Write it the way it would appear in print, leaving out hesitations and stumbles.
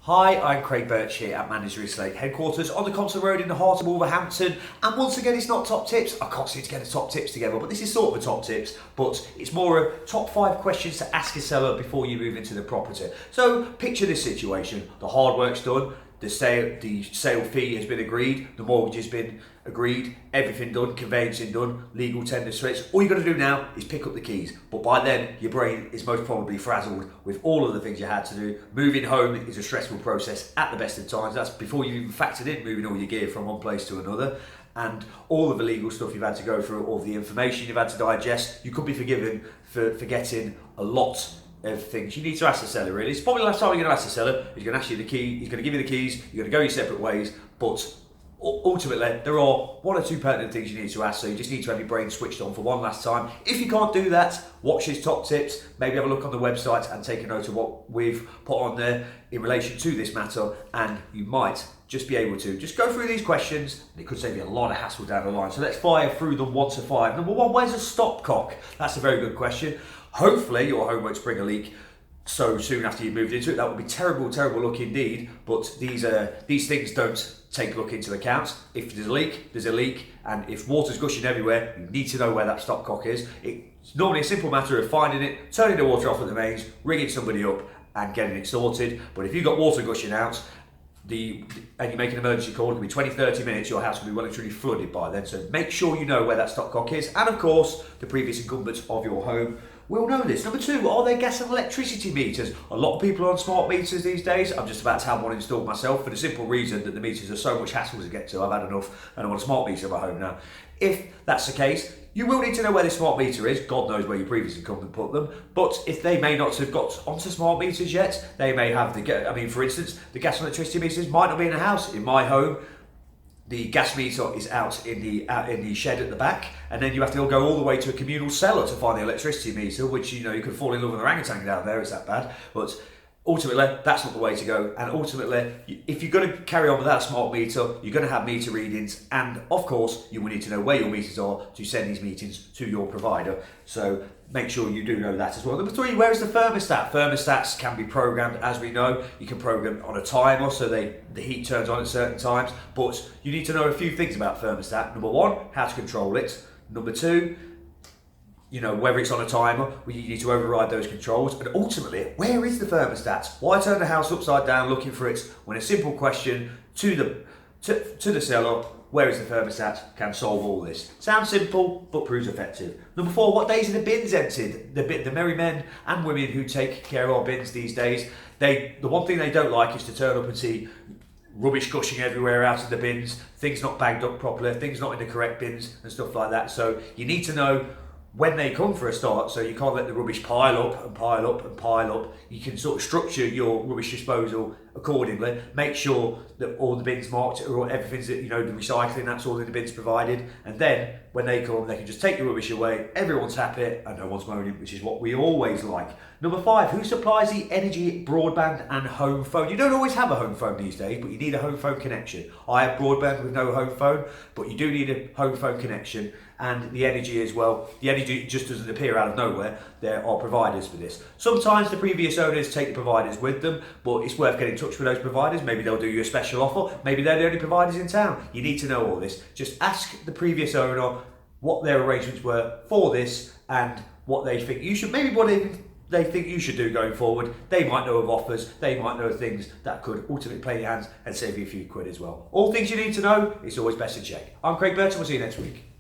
Hi, I'm Craig Birch here at Manders Real Estate headquarters on the Compton Road in the heart of Wolverhampton. And once again, it's not top tips. I can't seem to get the top tips together, but this is sort of a top tips, but it's more a top 5 questions to ask a seller before you move into the property. So picture this situation: the hard work's done, the sale fee has been agreed, the mortgage has been agreed, everything done, conveyancing done, legal tender strips. All you've got to do now is pick up the keys. But by then, your brain is most probably frazzled with all of the things you had to do. Moving home is a stressful process at the best of times. That's before you've even factored in moving all your gear from one place to another. And all of the legal stuff you've had to go through, all the information you've had to digest. You could be forgiven for forgetting a lot of things. You need to ask the seller, really. It's probably the last time you're going to ask the seller. He's going to ask you the key, he's going to give you the keys, you're going to go your separate ways, but ultimately there are 1 or 2 pertinent things you need to ask, so you just need to have your brain switched on for one last time. If you can't do that, watch his top tips, maybe have a look on the website and take a note of what we've put on there in relation to this matter, and you might just be able to just go through these questions, and it could save you a lot of hassle down the line. So let's fire through them 1 to 5. Number 1, where's a stopcock? That's a very good question. Hopefully your home won't spring a leak so soon after you moved into it. That would be terrible, terrible luck indeed. But these things don't take luck into account. If there's a leak, there's a leak, and if water's gushing everywhere, you need to know where that stopcock is. It's normally a simple matter of finding it, turning the water off at the mains, ringing somebody up, and getting it sorted. But if you've got water gushing out, and you make an emergency call, it can be 20-30 minutes, your house will be well and truly flooded by then. So make sure you know where that stopcock is, and of course the previous incumbents of your home will know this. Number 2, are there gas and electricity meters? A lot of people are on smart meters these days. I'm just about to have one installed myself for the simple reason that the meters are so much hassle to get to. I've had enough and I want a smart meter in my home now. If that's the case, you will need to know where the smart meter is. God knows where your previous incumbent put them. But if they may not have got onto smart meters yet, they may have for instance, the gas and electricity meters might not be in a house. In my home, the gas meter is out in the shed at the back, and then you have to go all the way to a communal cellar to find the electricity meter, which you could fall in love with an orangutan down there. It's that bad. But ultimately, that's not the way to go. And ultimately, if you're going to carry on without a smart meter, you're going to have meter readings, and of course, you will need to know where your meters are to send these meetings to your provider. So make sure you do know that as well. Number 3, where is the thermostat? Thermostats can be programmed, as we know. You can program on a timer so the heat turns on at certain times, but you need to know a few things about thermostat. Number 1, how to control it. Number 2, whether it's on a timer, you need to override those controls. And ultimately, where is the thermostat? Why turn the house upside down looking for it when a simple question to the seller, where is the thermostat, can solve all this? Sounds simple, but proves effective. Number 4, what days are the bins emptied? The merry men and women who take care of our bins these days, the one thing they don't like is to turn up and see rubbish gushing everywhere out of the bins, things not bagged up properly, things not in the correct bins and stuff like that. So you need to know when they come for a start, so you can't let the rubbish pile up and pile up and pile up. You can sort of structure your rubbish disposal accordingly. Make sure that all the bins marked, or everything's, the recycling, that's all in the bins provided. And then when they come, they can just take the rubbish away. Everyone's happy and no one's moaning, which is what we always like. Number 5, who supplies the energy, broadband and home phone? You don't always have a home phone these days, but you need a home phone connection. I have broadband with no home phone, but you do need a home phone connection, and the energy as well. The energy just doesn't appear out of nowhere. There are providers for this. Sometimes the previous owners take the providers with them, but it's worth getting in touch with those providers. Maybe they'll do you a special offer. Maybe they're the only providers in town. You need to know all this. Just ask the previous owner what their arrangements were for this and what they think you should, they think you should do going forward. They might know of offers, they might know of things that could ultimately play in your hands and save you a few quid as well. All things you need to know, it's always best to check. I'm Craig Birch, and we'll see you next week.